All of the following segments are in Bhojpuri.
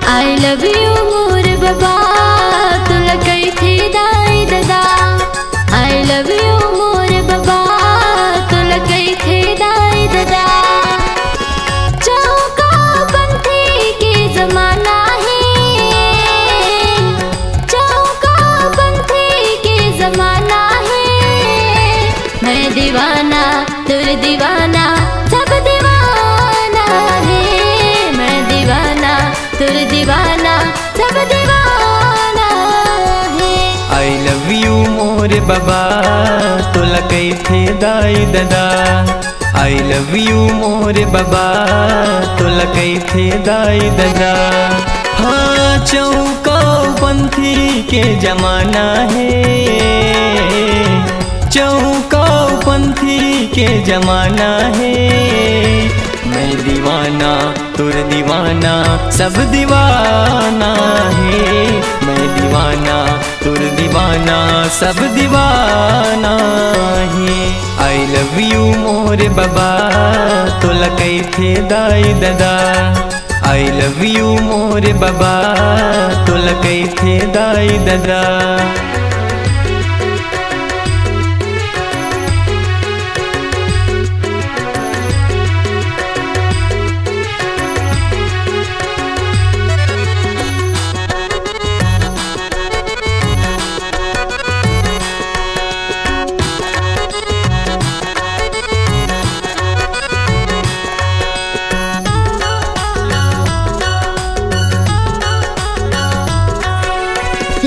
I love you मोर बाबा तुला कई थी दाई दादा। I love you मोर बाबा तुला कई थी दाई दादा। चौका पंथी के जमाना है, चौका पंथी के जमाना है। मैं दीवाना तुर दीवाना सब दीवाना है। मैं दीवाना तुर दीवाना सब दीवाना है। I love you मोर बाबा तुला कई थे दाई दादा। I love you मोर बाबा तुला कई थे दाई दादा। हाँ चौका पंथी के जमाना है, चौका पंथी के जमाना है। मैं दीवाना तुर दीवाना सब दीवाना है। मैं दीवाना तुर दीवाना सब दीवाना है। I love you मोर बाबा तुला कई थे दाई दादा। I love you मोर बाबा तुला कई थे दाई दादा।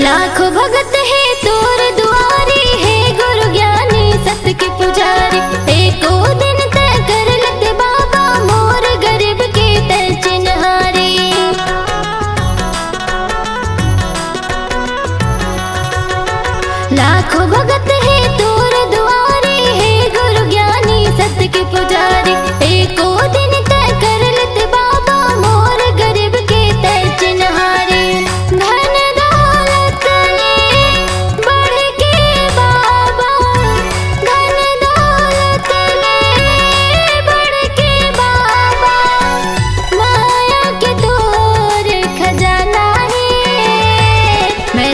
लाखों भगत है तोर दुआरी है, गुरु ज्ञानी सत्य के पुजारी। एको दिन तय कर लत बाबा मोर गरीब के तय चिन्हारी। लाखों भगत है तोर दुआरी है, गुरु ज्ञानी सत्य के पुजारी। एको दिन तय कर लत बाबा मोर गरीब के तय चिन्हारी।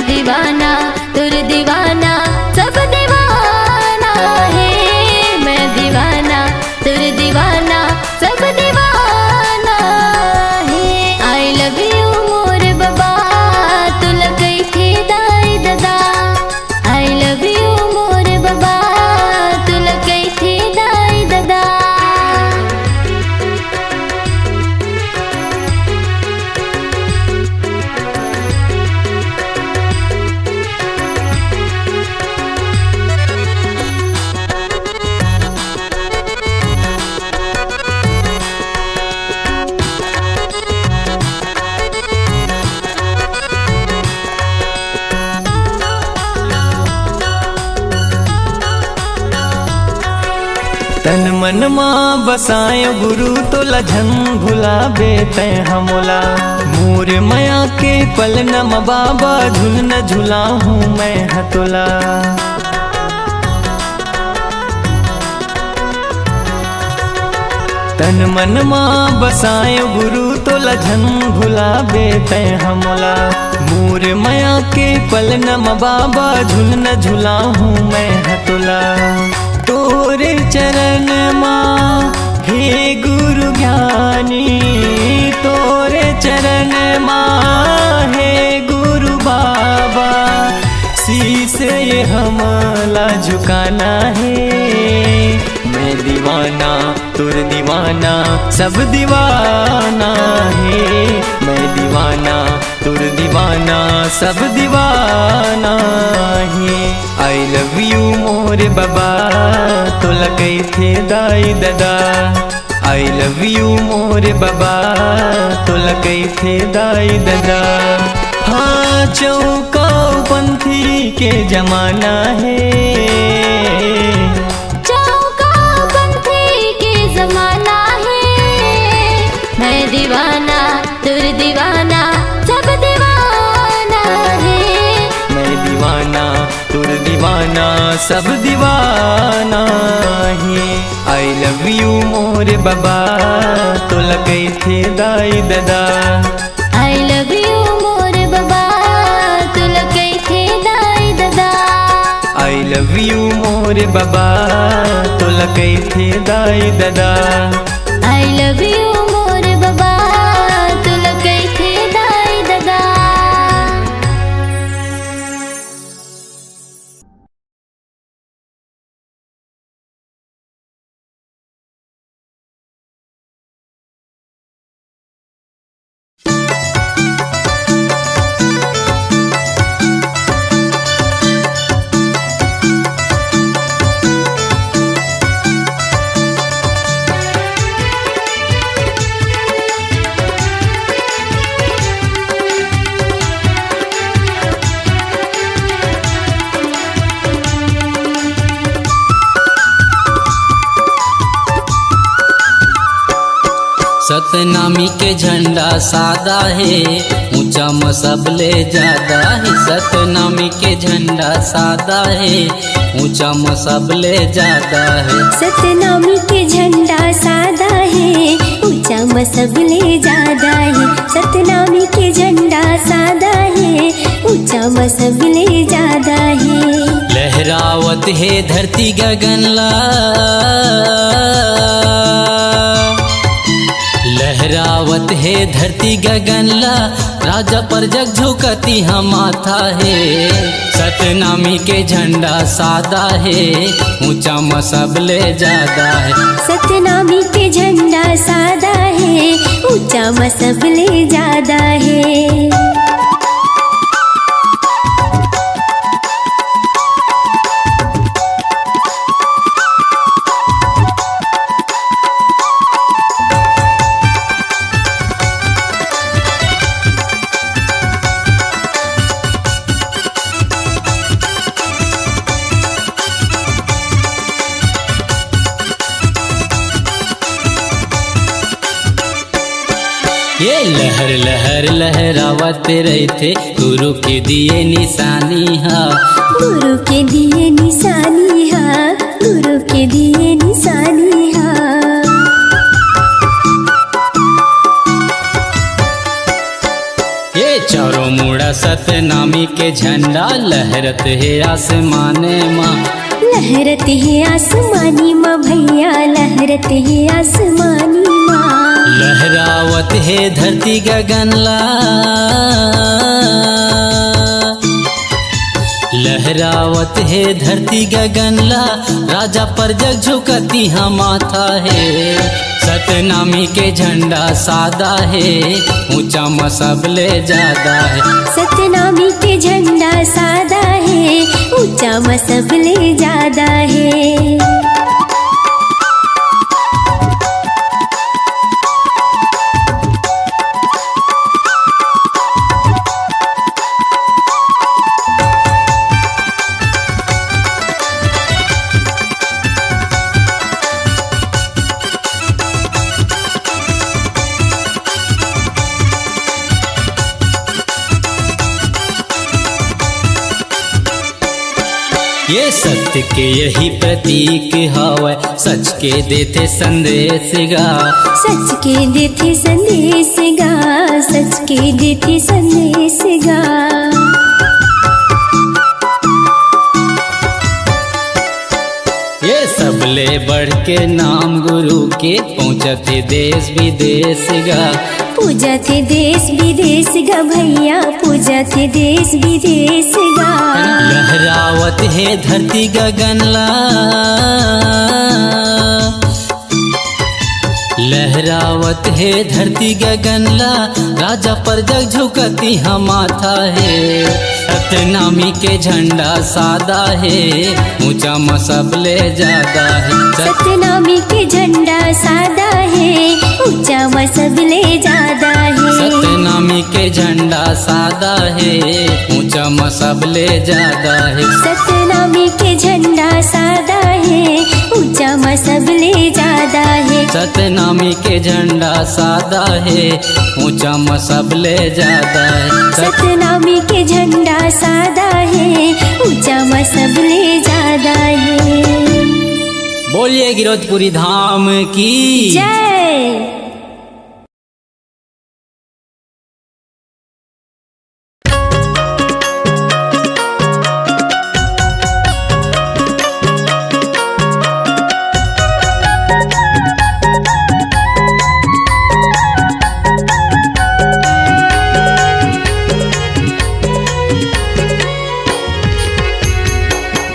दीवाना तुर दीवाना सब दीवाना है। मैं दीवाना तुर दीवाना सब दीवाना है। I love you मोर बाबा तुला कई थी दाई दादा। I love you मोर बाबा तुला कई थी दाई दादा। तन मन माँ बसायो गुरु तोला झन भुलाबे तै हमोला। मोर माया के पल नम बाबा झुल न झुला हूँ मैं हतोला। तन मन माँ बसायो गुरु तोला झन भुलाबे तै हमोला। मोर माया के पल नम बाबा झुल न झुला हूँ मैं हतोला। तोरे चरण माँ हे गुरु ज्ञानी, तोरे चरण माँ हे गुरु बाबा। शीश ये हमला झुकाना है। मैं दीवाना तुर दीवाना सब दीवाना है। मैं दीवाना तुर दीवाना सब दीवाना है। I love you मोर बाबा तुला कई थे दाई दादा। I love you मोर बाबा तुला कई थे दाई दादा। हाँ चौका पंथी के जमाना है, चौका पंथी के जमाना है। मैं दीवाना सब दीवाना है। आई लव यू मोर बाबा तोला कैथे दाई दादा। आई लव यू मोर बाबा तुला कैथे दाई दादा। आई लव यू मोर बाबा तोला कैथे दाई दादा। आई लव यू मोर बाबा तुला कैथे दाई दादा। सतनामी के झंडा सादा है, ऊंचा मसबले ज्यादा है। सतनामी के झंडा सादा है, ऊंचा मसबले ज्यादा है। सतनामी के झंडा सादा है, ऊंचा मसबले ज्यादा है। सतनामी के झंडा सादा है, ऊंचा मसबले ज्यादा है। लहरावत है धरती गगनला, लहरावत है धरती गगनला। राजा पर जग झुकती हम माथा है। सतनामी के झंडा सादा है, ऊंचा मसबले ज्यादा है। सतनामी के झंडा सादा है, ऊंचा मसबले ज्यादा है। ये लहर लहर लहरावत रहते गुरु के दिए निशानी हा। गुरु के दिए निशानी हा, गुरु के दिए निशानी हा। ये चारों मुड़ा सतनामी के झंडा लहरत है आसमाने माँ। लहरत है आसमानी माँ भैया, लहरत है आसमानी माँ। लहरावत है धरती गगनला, लहरावत है धरती गगनला। राजा पर जग झुकती हम माथा है। सतनामी के झंडा सादा है, ऊंचा मसबले ज्यादा है। सतनामी के झंडा सादा है, ऊंचा मसबले ज्यादा है। ये सत्य के यही प्रतीक हवै, सच के देते संदेश गा। सच के देते संदेश गा, सच के देते संदेश गा। ये सबले बढ़ के नाम गुरु के पहुँचते देश विदेश गा। पूजते देश विदेश गा भैया, पूजते देश विदेश गा। लहरावत है धरती गगनला, लहरावत है धरती गगनला। राजा पर जग झुकती हम माथा है। सतनामी के झंडा सादा है, ऊंचा मसबले ज्यादा है। सतनामी के झंडा सादा है, ऊंचा मसबले ज्यादा है। सतनामी के झंडा सादा है, ऊंचा मसबले ज्यादा है। सतनामी के झंडा सादा है, ऊंचा ऊंचा मसबले ज्यादा है। सतनामी के झंडा सादा है, ऊंचा मसबले ज्यादा है। सतनामी के झंडा सादा है, ऊंचा मसबले ज्यादा है। बोलिए गिरौदपुरी धाम की जय।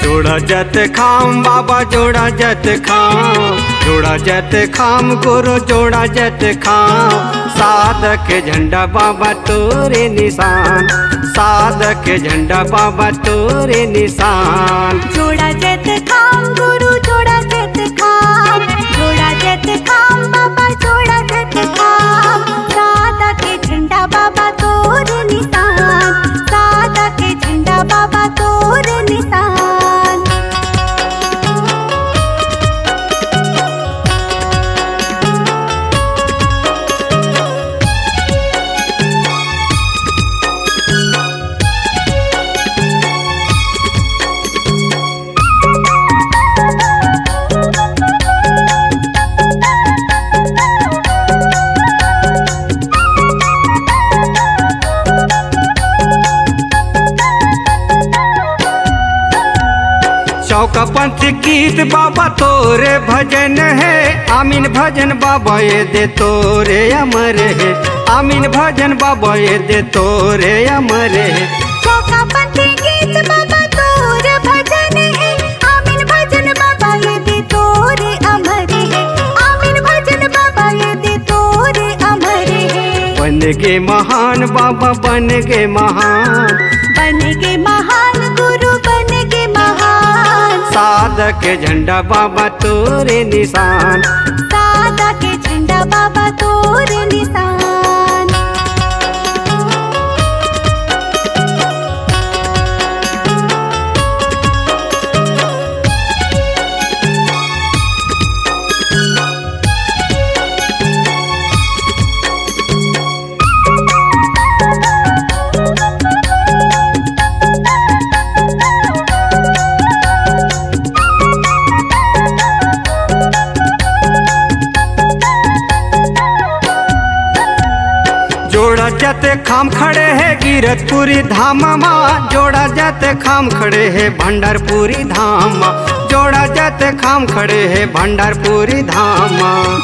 जोड़ा जत खाम बाबा जोड़ा जत खाम, जोड़ा जत खाम गुरु जोड़ा जत खाम। साधक झंडा बाबा तोरे निशान, साधक झंडा बाबा तोरे निशान। जोड़ा जत खाम गुरु जोड़ा जत खाम, जोड़ा जत खाम बाबा जोड़ा जत खाम। सादा के झंडा बाबा तोर निशान, सादा के झंडा बाबा तोर निशान। चौका पंथ गीत बाबा तोरे भजन है, आमीन भजन बाबा ये दे तोरे अमर है। आमीन भजन बाबा ये दे तोरे अमर है। चौका पंथ गीत बाबा तोर भजन है, आमीन भजन बाबा ये दे तोरे अमर है। आमीन भजन बाबा ये दे तोरे अमर है। बन गे महान बाबा बन गे महान, बन गे महान गुरु बन गे महान। साधक झंडा बाबा तोरे निशान, सादा के झंडा बाबा तोर निशान। जोड़ा जत खाम खड़े है गिरतपुरी धाम माँ, जोड़ा जत खाम खड़े है भंडारपुरी धाम। जोड़ा जत खाम खड़े है भंडारपुरी धाम।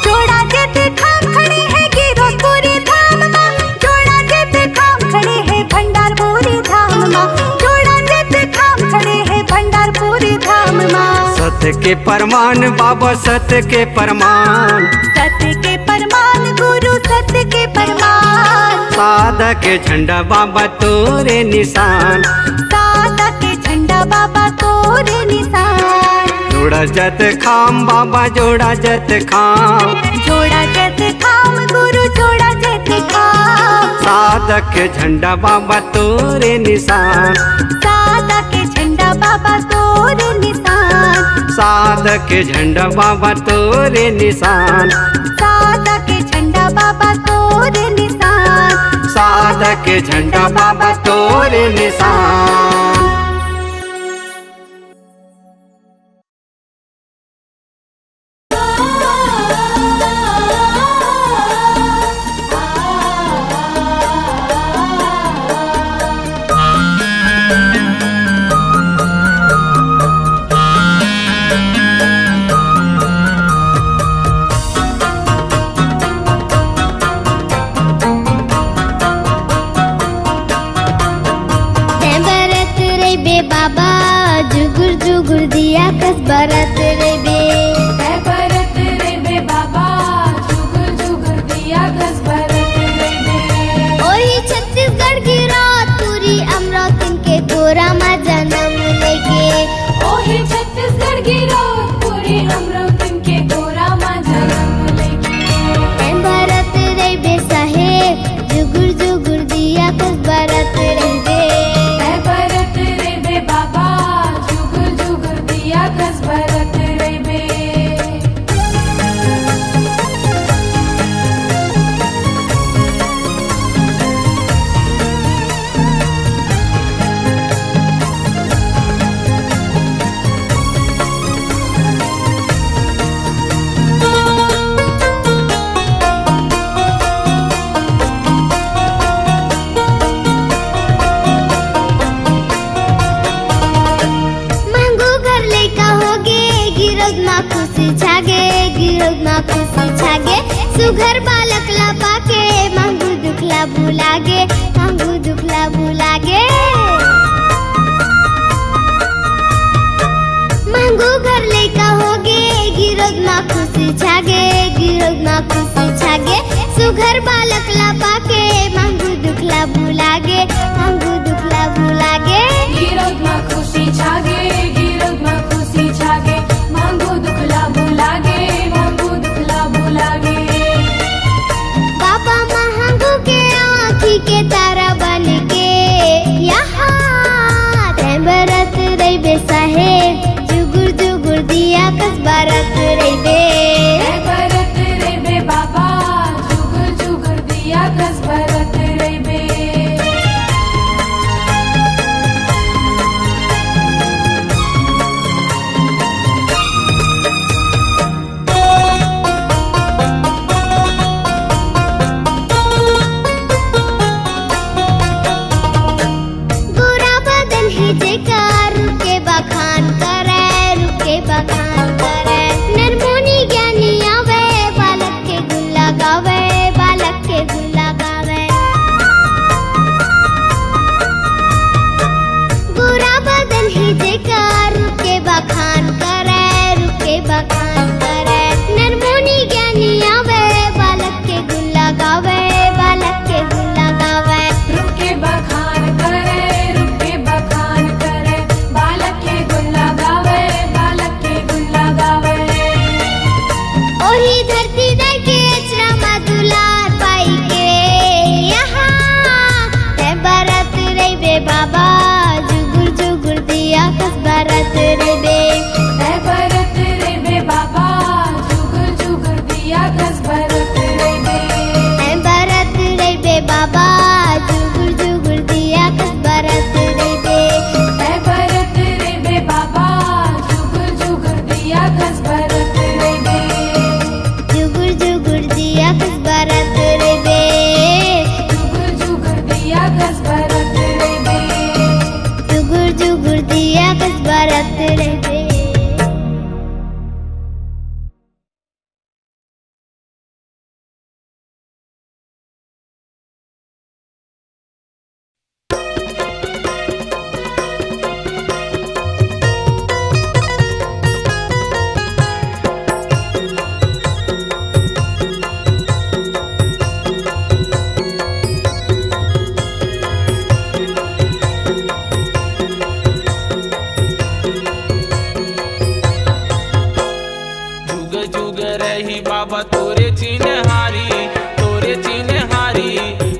जोड़ा जत खाम खड़े है गिरतपुरी धाम माँ, जोड़ा जत खाम खड़े है भंडारपुरी धाम माँ। जोड़ा जत खाम खड़े है भंडारपुरी धाम माँ। सत्य के परमान बाबा सत्य के परमान, सत्य के परमान गुरु सत्य के परमान। साधक झंडा बाबा तोरे निशान, सादा के झंडा बाबा तोर निशान। जोड़ा जत खाम बाबा जोड़ा जत खाम, जोड़ा जत खाम गुरु जोड़ा जत खाम। साधक झंडा बाबा तोरे निशान, सादा के झंडा बाबा तोर निशान। साधक झंडा बाबा तोरे निशान, सादा के झंडा बाबा तोर निशान। साधक झंडा बाबा तोरे निशान। भरत रे खुशी छागे सुघर बालक ला पाके मांगू दुखला भुलागे मांगू दुखला भुलागे मांगू घर लैका होगे गिरोद मा खुशी छागे गिरोद मा खुशी छागे सुघर बालक ला पाके मांगू दुखला भुलागे मांगू दुखला भुलागे गिरोद मा खुशी छागे गिरोद मा खुशी छागे मांगू दुखला भुलागे मांगू दुखला भुलागे बाबा मांगू के आँखी के तारा बन के यहाँ बरत रही बेसाहे जुगुर जुगुर दिया कस बरत रही बे बरत रे बे बाबा जुगर जुगर दिया कस बरत रे बे गोरा बदन है जेकार रुके बखान करे रुके बखान करे नरमुनी ज्ञानी आवे बालक के गुण लगावे बालक के गुण लगावे गोरा बदन है जेकार रुके बखान करे रुके बखान करे नरमुनी ज्ञानी आवे बालक के गुण लगावे बालक के गुण लगावे रुके बखान करे रुके बखान करे बालक के गुण लगावे बालक के गुण लगावे ओही धरती दे के अचरा मा दुलार पाई के यहाँ ते बरत रे बे बाबा जुगुर जुगुर दिया कस बरत रे बे है बरत रे बे बाबा जुगर जुगर दिया कस बरत रे बे ते बरत रे बे बाबा जुगुर जुगुर दिया कस बरत रे बे है बरत रे बे बाबा जुगर जुगर दिया कस बरत रे बे जुगुर जुगुर दिया कस बरत रे बे जुगर जुगर दिया कस बरत रे बे जुगुर जुगुर दिया कस बरत रे बे जुग जुग रही बाबा तोरे चिन्हारी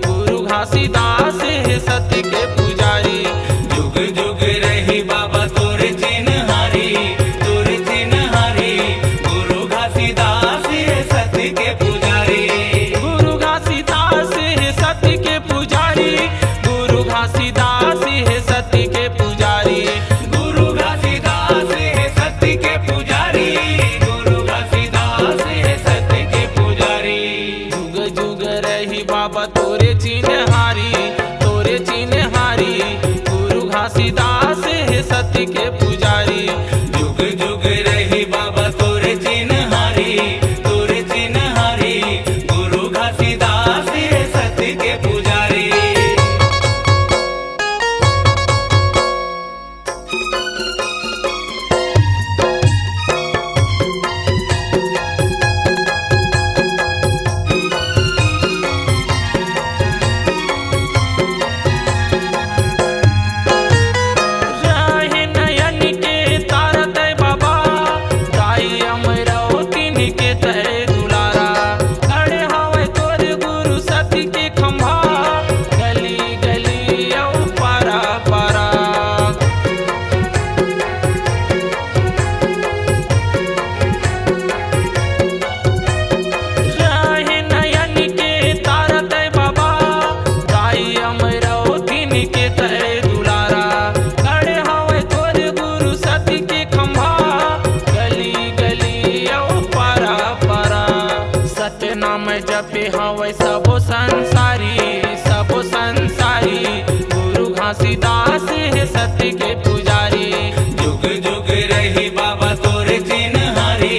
गुरु घासीदास है सत्य के पुजारी जुग जुग रही बाबा तोरे चिन्हारी गुरु घासीदास है सत्य के पुजारी गुरु घासीदास है सत्य के पुजारी गुरु घासीदास है सत्य के पुजारी गुरु घासीदास है सत्य के पुजारी गुरु घासीदास है सत्य के पुजारी जुग जुग रही बाबा तोरे चिन्हारी गुरु घासीदास है सत्य के पुजारी जुग जुग रही बाबा तोरे चिन्हारी गुरु घासीदास है सत्य के पुजारी राहे नयन के तारा तय बाबा दाई अमरावती के तय दुलारा खड़े हवे तोर गुरु सती के खंभा गली गली औ पारा पारा राहे नयन के तारा तय बाबा दाई अमरावती के तय दुलारा खड़े हवे तोर गुरु सती के खंभा गली गली औ पारा पारा सत्य नाम जपे हवे सबो संसारी गुरु घासीदास है सत्य के पुजारी जुग जुग रही बाबा तोरे चिन्हारी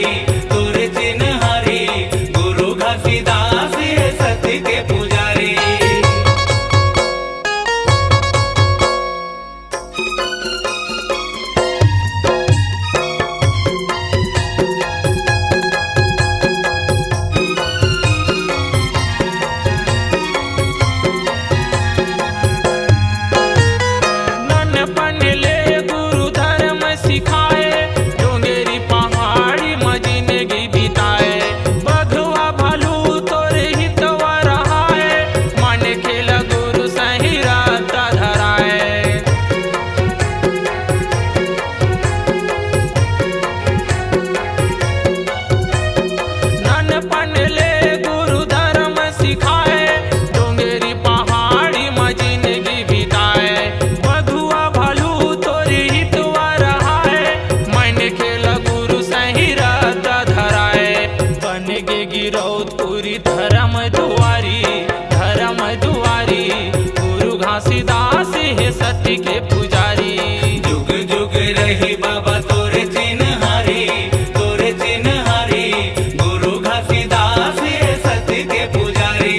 बचपन ले गुरु धर्म सिखाए, डोंगेरी पहाड़ी में जिंदगी बिताए। बधुआ भलू तोरी हितवा रहाए, मन खेल गुरु सही रत धराए। बन गे गिरौदपुरी धर्म दुआरी, धर्म दुआरी, गुरु घासीदास है सत्य के पुजारी। जुग जुग रही बाबा तोरे चिन्हारी, तोरे चिन्हारी, गुरु घासीदास है सत्य के पुजारी।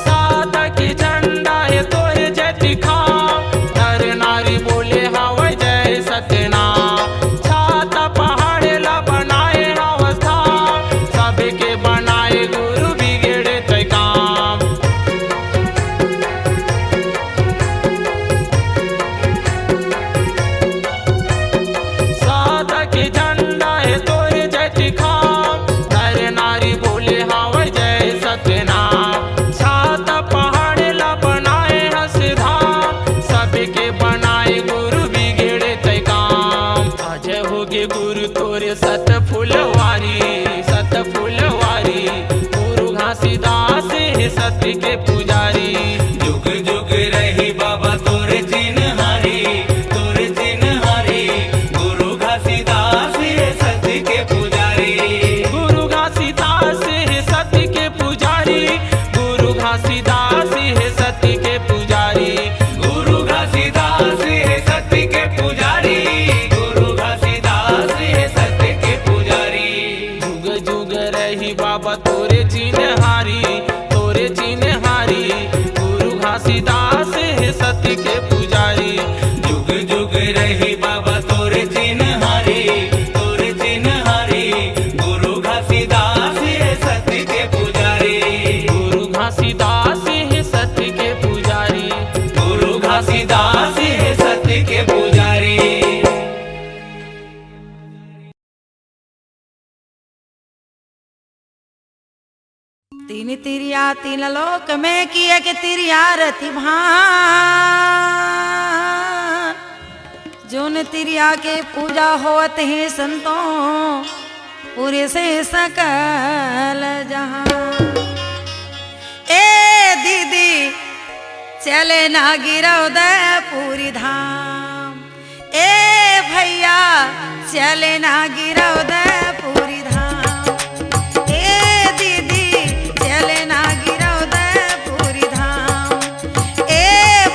साधक झंडा है तोरे जति खाम, नर नारी बोले हवा जय सत्यनाम। छाता पहाड़ ला बनाए अवस्था, सबके बनाए गुरु बिगड़े तय काम। साधक झंडा है तोरे जति खाम, नर नारी बोले हवा जय सत्यनाम। छाता पहाड़ ला बनाए हसधाम, सबके बनाए गुरु बिगड़े तय काम। अजय होगे गुरु तोरे सत फुलवारी, सत फुलवारी, गुरु घासीदास है सत्य के पुजारी। जुग जुग रही बाबा तोरे चिन्हारी, तोरे चिन्हारी, गुरु घासीदास है सत्य के पुजारी। गुरु घासीदास है सत्य के पुजारी, गुरु घासीदास है सत्य के पुजारी। गुरु घासीदास है सत्य के पुजारी, गुरु घासीदास है सत्य के पुजारी। जुग जुग रही बाबा तोरे चिन्हारी, तोरे चिन्हारी, गुरु घासीदास है सत्य के पुजारी। जुग जुग रही बाबा तोरे चिन्हारी, तोरे चिन्हारी, गुरु घासीदास है सत्य के पुजारी। गुरु घासीदास है सत्य के पुजारी, गुरु घासीदास है सत्य के पुजारी। तीन तिरिया तीन लोक में किए के तिरिया रति भान, जोन तिरिया के पूजा होत है संतों पूरे से सकल जहां। ए दीदी चले ना गिरौदपुरी धाम, ए भैया चले ना गिरौदपुरी धाम। ए दीदी चले ना गिरौदपुरी धाम, ए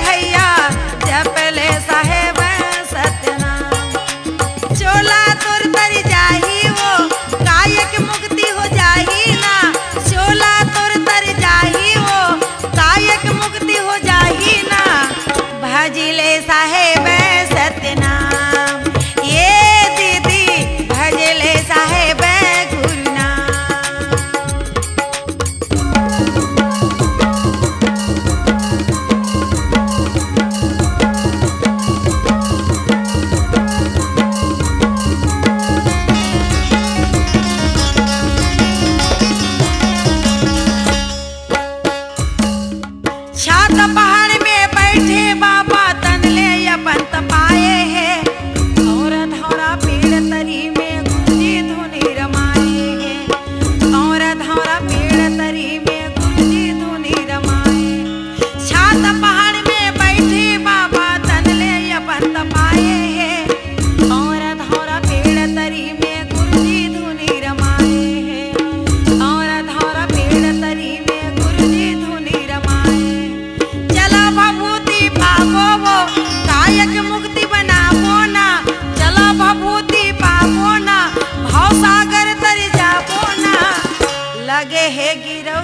भैया जपले साहेब सत्यनाम। चोला तोर तर जाही वो कायक मुक्ति हो जाही ना, चोला तोर तर जाही वो कायक मुक्ति हो जाही ना। भजिले साहेब सत्यनाम, ये दीदी भजले साहेब गुरु नाम। छात पहाड़ में बैठे बाबा तनले अपन तपाए हैं, और धौरा पेड़ तरी में गुरुजी धुनी रमाए हैं, और धौरा पेड़ तरी में गुरुजी धुनी रमाए। छात पहाड़ में बैठे बाबा तनले अपन तपाए हैं, और धौरा पेड़ तरी में गुरुजी धुनी रमाए हैं, और धौरा पेड़ तरी में गुरुजी धुनी रमाए। चला भभूति पावो वो कायक मुक्ति बनावो ना, चला भभूति पावो ना, भाव सागर तर जावो ना। लगे है गिरौ